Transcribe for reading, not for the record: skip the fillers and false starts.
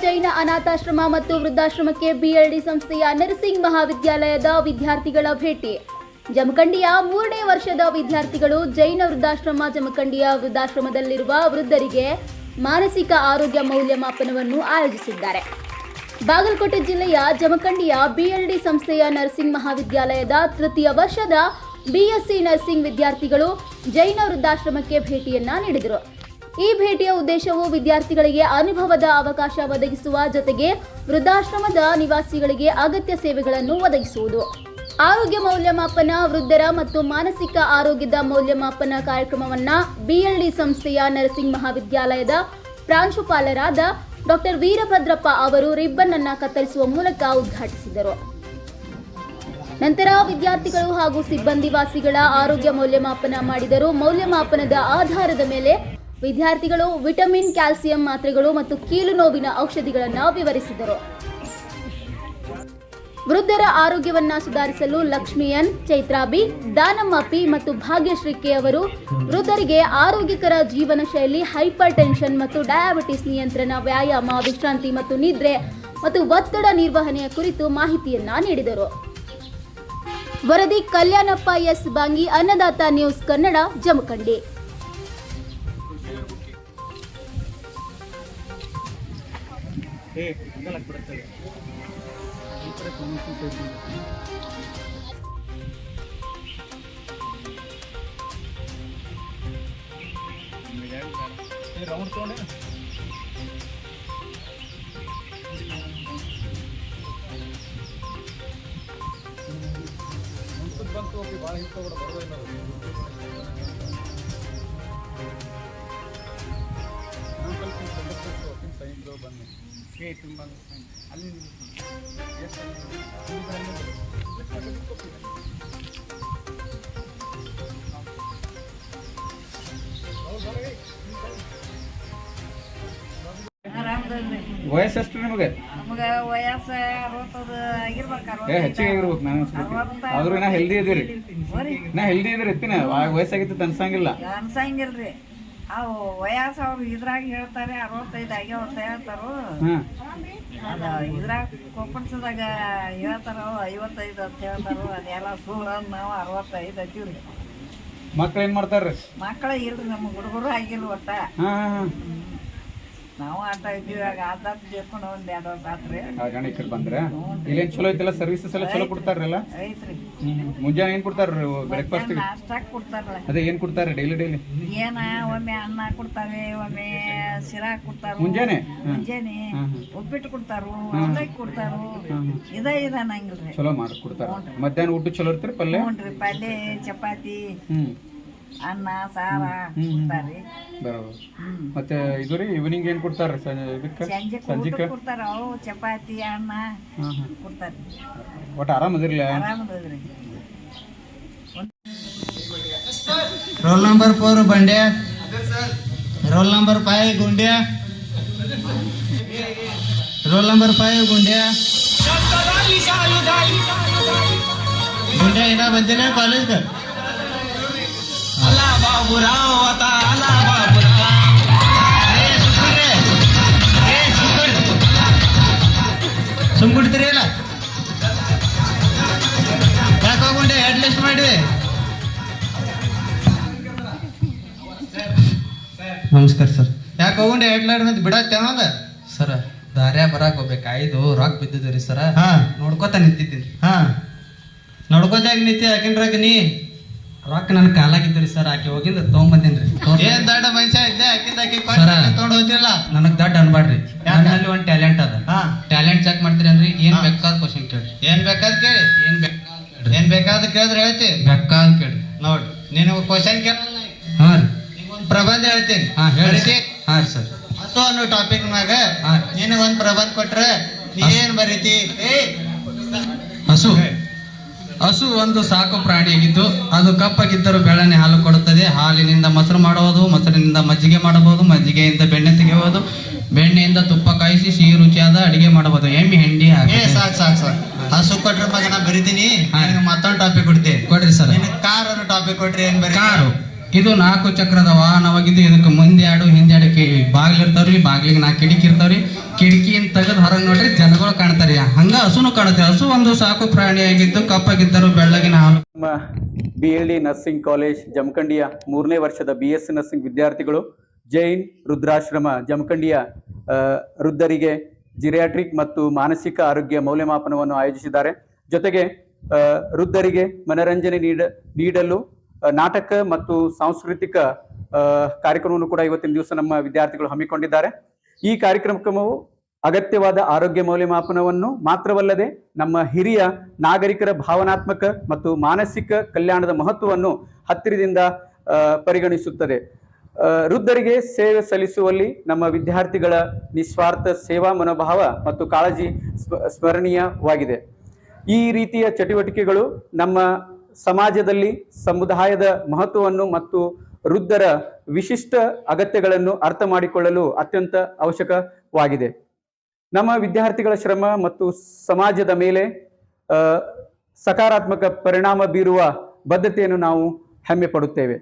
ಜೈನ ಅನಾಥಾಶ್ರಮ ಮತ್ತು ವೃದ್ಧಾಶ್ರಮಕ್ಕೆ ಬಿಎಲ್ಡಿ ಸಂಸ್ಥೆಯ ನರ್ಸಿಂಗ್ ಮಹಾವಿದ್ಯಾಲಯದ ವಿದ್ಯಾರ್ಥಿಗಳ ಭೇಟಿ. ಜಮಖಂಡಿಯ 3ನೇ ವರ್ಷದ ವಿದ್ಯಾರ್ಥಿಗಳು ಜೈನ ವೃದ್ಧಾಶ್ರಮ ಜಮಖಂಡಿಯ ವೃದ್ಧಾಶ್ರಮದಲ್ಲಿರುವ ವೃದ್ಧರಿಗೆ ಮಾನಸಿಕ ಆರೋಗ್ಯ ಮೌಲ್ಯಮಾಪನವನ್ನು ಆಯೋಜಿಸಿದ್ದಾರೆ. ಬಾಗಲಕೋಟೆ ಜಿಲ್ಲೆಯ ಜಮಖಂಡಿಯ ಬಿಎಲ್ಡಿ ಸಂಸ್ಥೆಯ ನರ್ಸಿಂಗ್ ಮಹಾವಿದ್ಯಾಲಯದ ತೃತೀಯ ವರ್ಷದ ಬಿಎಸ್ಸಿ ನರ್ಸಿಂಗ್ ವಿದ್ಯಾರ್ಥಿಗಳು ಜೈನ ವೃದ್ಧಾಶ್ರಮಕ್ಕೆ ಭೇಟಿಯನ್ನ ನೀಡಿದರು. ಈ ಭೇಟಿಯ ಉದ್ದೇಶವು ವಿದ್ಯಾರ್ಥಿಗಳಿಗೆ ಅನುಭವದ ಅವಕಾಶ ಒದಗಿಸುವ ಜೊತೆಗೆ ವೃದ್ಧಾಶ್ರಮದ ನಿವಾಸಿಗಳಿಗೆ ಅಗತ್ಯ ಸೇವೆಗಳನ್ನು ಒದಗಿಸುವುದು. ಆರೋಗ್ಯ ಮೌಲ್ಯಮಾಪನ, ವೃದ್ಧರ ಮತ್ತು ಮಾನಸಿಕ ಆರೋಗ್ಯದ ಮೌಲ್ಯಮಾಪನ ಕಾರ್ಯಕ್ರಮವನ್ನು ಬಿಎಲ್ಡಿ ಸಂಸ್ಥೆಯ ನರ್ಸಿಂಗ್ ಮಹಾವಿದ್ಯಾಲಯದ ಪ್ರಾಂಶುಪಾಲರಾದ ಡಾಕ್ಟರ್ ವೀರಭದ್ರಪ್ಪ ಅವರು ರಿಬ್ಬನ್ ಅನ್ನು ಕತ್ತರಿಸುವ ಮೂಲಕ ಉದ್ಘಾಟಿಸಿದರು. ನಂತರ ವಿದ್ಯಾರ್ಥಿಗಳು ಹಾಗೂ ಸಿಬ್ಬಂದಿ ವಾಸಿಗಳ ಆರೋಗ್ಯ ಮೌಲ್ಯಮಾಪನ ಮಾಡಿದರು. ಮೌಲ್ಯಮಾಪನದ ಆಧಾರದ ಮೇಲೆ ವಿದ್ಯಾರ್ಥಿಗಳು ವಿಟಮಿನ್, ಕ್ಯಾಲ್ಸಿಯಂ ಮಾತ್ರೆಗಳು ಮತ್ತು ಕೀಲು ನೋವಿನ ಔಷಧಿಗಳನ್ನು ವಿವರಿಸಿದರು. ವೃದ್ಧರ ಆರೋಗ್ಯವನ್ನ ಸುಧಾರಿಸಲು Lakshmi N, Chaitra B, Danamma P ಮತ್ತು ಭಾಗ್ಯಶ್ರೀ ಕೆ ಅವರು ವೃದ್ಧರಿಗೆ ಆರೋಗ್ಯಕರ ಜೀವನ ಶೈಲಿ, ಹೈಪರ್ ಟೆನ್ಷನ್ ಮತ್ತು ಡಯಾಬಿಟಿಸ್ ನಿಯಂತ್ರಣ, ವ್ಯಾಯಾಮ, ವಿಶ್ರಾಂತಿ ಮತ್ತು ನಿದ್ರೆ ಮತ್ತು ಒತ್ತಡ ನಿರ್ವಹಣೆಯ ಕುರಿತು ಮಾಹಿತಿಯನ್ನ ನೀಡಿದರು. ವರದಿ ಕಲ್ಯಾಣಪ್ಪ ಎಸ್ ಬಾಂಗಿ, ಅನ್ನದಾತ ನ್ಯೂಸ್ ಕನ್ನಡ, ಜಮಖಂಡಿ. ರೌಂಡ್ ತಗೊಂಡೆ ಬಂತು ಭಾಳ ಹಿಂದೆ ಬರೋದಿಲ್ಲ. ಸೈನ್ಸ್ ಬನ್ನಿ ತುಂಬ ಅಲ್ಲಿ ವಯಸ್ಸು ಎಷ್ಟು ನಿಮಗೆ? ನಮಗೆ ವಯಸ್ಸು 60 ಆಗಿರ್ಬೇಕು. ಹೆಚ್ಚಿಗೆ ಆಗಿರ್ಬೇಕು. ನಾನು ಆದ್ರೂ ನಾ ಹೆಲ್ದಿ ಇದೀರಿ, ನಾ ಹೆಲ್ದಿ ಇದ್ರಿ. ಎತ್ತಿನ ವಯಸ್ಸಾಗಿತ್ತು ಅನ್ಸಂಗಿಲ್ಲ ಅನ್ಸಂಗಿಲ್ರಿ. ಅವು ವಯಸ್ಸು ಅವ್ರು ಇದ್ರಾಗ ಹೇಳ್ತಾರೆ 65 ಆಗ್ಯಾವ ಅಂತ ಹೇಳ್ತಾರು. ಇದ್ರಾಗ ಕೊಪ್ಪಳದಾಗ ಹೇಳ್ತಾರ 55 ಅಂತ ಹೇಳ್ತಾರು. ಅದೆಲ್ಲ ಸುಳ್ಳು. ನಾವು 65 ಹಚ್ಚಿವ್ರಿ. ಮಕ್ಳು ಏನ್ ಮಾಡ್ತಾರ್ರಿ? ಮಕ್ಕಳ ಇಲ್ರಿ, ನಮ್ಮ ಹುಡುಗರು ಆಗಿಲ್ಲ ಒಟ್ಟ. ನಾವು ಆಟ ಇದ್ದೀವಿ. ಆಟ ಸೇರ್ಕೊಂಡು ಒಂದ್ 2 ವರ್ಷ ಆತ್ರಿ. ಈ ಕಡೆ ಬಂದ್ರೆ ಇಲ್ಲೇನ್ ಚಲೋ ಐತಿಲ್ಲ, ಸರ್ವಿಸಸ್ ಎಲ್ಲ ಚಲೋ ಕೊಡ್ತಾರಲ್ಲ? ಐತ್ರಿ. ಮುಂಜಾನೆ ಏನ್ ಕೊಡ್ತಾರ್ರಿ ಬ್ರೇಕ್ಫಾಸ್ಟ್? ನಾಷ್ಟಾಕ್ ಕೊಡ್ತಾರಲ್ಲ. ಅದೇ ಏನ್ ಕೊಡ್ತಾರ ಡೈಲಿ? ಏನ ಒಮ್ಮೆ ಅನ್ನ ಕೊಡ್ತಾವೆ, ಒಮ್ಮೆ ಶಿರಾ ಕೊಡ್ತಾರ. ಮುಂಜಾನೆ ಉಪ್ಪಿಟ್ಟು ಕೊಡ್ತಾರು, ಅವಲಕ್ಕಿ ಕೊಡ್ತಾರು. ಇದ ಅನ್ನಂಗಿಲ್ರಿ. ಚಲೋ ಮಾಡಿ ಕೊಡ್ತಾರ. ಮಧ್ಯಾಹ್ನ ಊಟ ಚಲೋ ಇರ್ತೀರಿ? ಪಲ್ಯ? ಹ್ಞೂನ್ರಿ. ಪಲ್ಯ, ಚಪಾತಿ, ಅನ್ನ, ಸಾರ ಕೊಡ್ತಾರ್ರಿ. ಬರೋಬರ್. ಮತ್ತೆ ಇದು ರೀ ಈವ್ನಿಂಗ್ ಏನ್ ಕೊಡ್ತಾರ? ಸಂಜೆ ಕೊಡ್ತಾರ. ಅವು ಚಪಾತಿ, ಅನ್ನ ಕೊಡ್ತಾರ್ರಿ. ಒಟ್ಟು ಆರಾಮದಿರ್ಲಿ? ಆರಾಮದ್ರಿ. Roll number 4 Bandya, roll number 5 Gundya, roll number 5 Gundya. Gundya येणार बनते ना कॉलेज का? अल्ला बाबूराव आता, अल्ला बाबूराव. ಸುಮ್ಬಿಡ್ತೀರಿ ಇಲ್ಲ? ಯಾಕೆ ಹೋಗ್ಬಿಟ್ಟೆ? ಹೆಡ್ ಲಿಸ್ಟ್ ಮಾಡಿ. ನಮಸ್ಕಾರ ಸರ್. ಯಾಕೆ ಹೋಗ್ಬಿಟ್ಟೆ? ಹೆಡ್ ಲೈಟ್ ಮತ್ತೆ ಬಿಡತ್ತೇನದ ಸರ? ದಾರ್ಯಾ ಬರಾಕ್ ಹೋಗ್ಬೇಕಾಯ್ತು, ರಾಕ್ ಬಿದ್ದಿದ್ರಿ ಸರ. ನೋಡ್ಕೋತ ನಿಂತಿದ್ದೀನಿ. ನೋಡ್ಕೋತಾಗ ನಿಂತಿ ಹಾಕಿನ್ರಾಗ ನೀ ರಾಕ್ ನನ್ ಕಾಲಾಗಿದ್ರಿ ಸರ್. ಆಕೆ ಹೋಗಿಂದ ತಗೊಂಬಂದಿನ್ರಿ. ಏನ್ ದೊಡ್ಡ ಮನುಷ್ಯ ಇದ್ದೆ, ಹಾಕಿಂದ ತಗೊಂಡ್ ಹೋಗಿಲ್ಲ. ನನಗ್ ದೊಡ್ಡ ಅನ್ಬಾಡ್ರಿ. ನನ್ನಲ್ಲಿ ಒಂದ್ ಟ್ಯಾಲೆಂಟ್ ಅದ. ಟ್ಯಾಲೆಂಟ್ ಚೆಕ್ ಮಾಡ್ತೀರಿ ಅಂದ್ರೆ ಏನ್ ಬೇಕಾದ ಕ್ವಶನ್ ಕೇಳ್ರಿ. ಏನ್ ಬೇಕಾದ್ ಕೇಳಿ. ಏನ್ ಬೇಕಾದ ಕೇಳಿದ್ರೆ ಹೇಳ್ತಿ. ಬೇಕಾದ್ ಕೇಳ್ರಿ. ನೋಡ್ ನಿನಗ ಕ್ವಶನ್ ಕೇಳಲ್ಲ. ಹಾ ರೀ. ನಿಂಗೊಂದ್ ಪ್ರಬಂಧ ಹೇಳ್ತೀನಿ. ಹೇಳ್ತಿ. ಹಾ ರೀ ಸರ್. ಹಸು ಅನ್ನೋ ಟಾಪಿಕ್ ಮ್ಯಾಗ ನಿನಗೊಂದ್ ಪ್ರಬಂಧ ಕೊಟ್ರೆ ನೀ ಏನ್ ಬರೀತಿ? ಹಸು ಹಸು ಒಂದು ಸಾಕು ಪ್ರಾಣಿಯಾಗಿದ್ದು ಅದು ಕಪ್ಪಾಗಿದ್ದರೂ ಬೆಳ್ಳನೆ ಹಾಲು ಕೊಡುತ್ತದೆ. ಹಾಲಿನಿಂದ ಮೊಸರು ಮಾಡಬಹುದು, ಮೊಸರಿನಿಂದ ಮಜ್ಜಿಗೆ ಮಾಡಬಹುದು, ಮಜ್ಜಿಗೆಯಿಂದ ಬೆಣ್ಣೆ ತೆಗೆಯಬಹುದು, ಬೆಣ್ಣೆಯಿಂದ ತುಪ್ಪ ಕಾಯಿಸಿ ಸಿಹಿ ರುಚಿಯಾದ ಅಡಿಗೆ ಮಾಡಬಹುದು. ಎಮ್ಮೆ ಹೆಂಡಿ ಸಾಕು ಹಸು ಕೊಟ್ರ ಮಗ ನಾ ಬರಿತೀನಿ. ಮತ್ತೊಂದು ಟಾಪಿಕ್ ಕೊಡ್ತೀನಿ. ಕೊಡ್ರಿ ಸರ್. ಕಾರ್ ಅನ್ನೋ ಟಾಪಿಕ್ ಕೊಟ್ರಿ ಏನ್ ಬರೀ? ಕಾರು ಇದು 4 ಚಕ್ರದ ವಾಹನವಾಗಿದ್ದು ಇದಕ್ಕೆ ಮುಂದೆ 2 ಹಿಂದೆ 2 ಬಾಗಿಲು ಇರ್ತಾವ್ರಿ. ಬಾಗಿಲಿಗೆ 4 ಕಿಟಕಿ ಇರ್ತಾವ್ರಿ. ಕಿಟಕಿಯಿಂದ ಹಂಗ ಹಸುನು ಕಾಣುತ್ತೆ. ಹಸು ಒಂದು ಸಾಕು ಪ್ರಾಣಿಯಾಗಿದ್ದು ಕಪ್ಪಗಿದ್ದರೂ ಬೆಳ್ಳಗಿನ ಹಾಲು. ನಮ್ಮ BLD ನರ್ಸಿಂಗ್ ಕಾಲೇಜ್ ಜಮಖಂಡಿಯ 3ನೇ ವರ್ಷದ BSc ನರ್ಸಿಂಗ್ ವಿದ್ಯಾರ್ಥಿಗಳು ಜೈನ್ ವೃದ್ಧಾಶ್ರಮ ಜಮಖಂಡಿಯ ವೃದ್ಧರಿಗೆ ಜಿರಿಯಾಟ್ರಿಕ್ ಮತ್ತು ಮಾನಸಿಕ ಆರೋಗ್ಯ ಮೌಲ್ಯಮಾಪನವನ್ನು ಆಯೋಜಿಸಿದ್ದಾರೆ. ಜೊತೆಗೆ ವೃದ್ಧರಿಗೆ ಮನರಂಜನೆ ನೀಡಲು ನಾಟಕ ಮತ್ತು ಸಾಂಸ್ಕೃತಿಕ ಕಾರ್ಯಕ್ರಮವನ್ನು ಕೂಡ ಇವತ್ತಿನ ದಿವಸ ನಮ್ಮ ವಿದ್ಯಾರ್ಥಿಗಳು ಹಮ್ಮಿಕೊಂಡಿದ್ದಾರೆ. ಈ ಕಾರ್ಯಕ್ರಮವು ಅಗತ್ಯವಾದ ಆರೋಗ್ಯ ಮೌಲ್ಯಮಾಪನವನ್ನು ಮಾತ್ರವಲ್ಲದೆ ನಮ್ಮ ಹಿರಿಯ ನಾಗರಿಕರ ಭಾವನಾತ್ಮಕ ಮತ್ತು ಮಾನಸಿಕ ಕಲ್ಯಾಣದ ಮಹತ್ವವನ್ನು ಹತ್ತಿರದಿಂದ ಪರಿಗಣಿಸುತ್ತದೆ. ವೃದ್ಧರಿಗೆ ಸೇವೆ ಸಲ್ಲಿಸುವಲ್ಲಿ ನಮ್ಮ ವಿದ್ಯಾರ್ಥಿಗಳ ನಿಸ್ವಾರ್ಥ ಸೇವಾ ಮನೋಭಾವ ಮತ್ತು ಕಾಳಜಿ ಸ್ಮರಣೀಯವಾಗಿದೆ. ಈ ರೀತಿಯ ಚಟುವಟಿಕೆಗಳು ನಮ್ಮ ಸಮಾಜದಲ್ಲಿ ಸಮುದಾಯದ ಮಹತ್ವವನ್ನು ಮತ್ತು ವೃದ್ಧರ ವಿಶಿಷ್ಟ ಅಗತ್ಯಗಳನ್ನು ಅರ್ಥ ಮಾಡಿಕೊಳ್ಳಲು ಅತ್ಯಂತ ಅವಶ್ಯಕವಾಗಿದೆ. ನಮ್ಮ ವಿದ್ಯಾರ್ಥಿಗಳ ಶ್ರಮ ಮತ್ತು ಸಮಾಜದ ಮೇಲೆ ಸಕಾರಾತ್ಮಕ ಪರಿಣಾಮ ಬೀರುವ ಬದ್ಧತೆಯನ್ನು ನಾವು ಹೆಮ್ಮೆ ಪಡುತ್ತೇವೆ.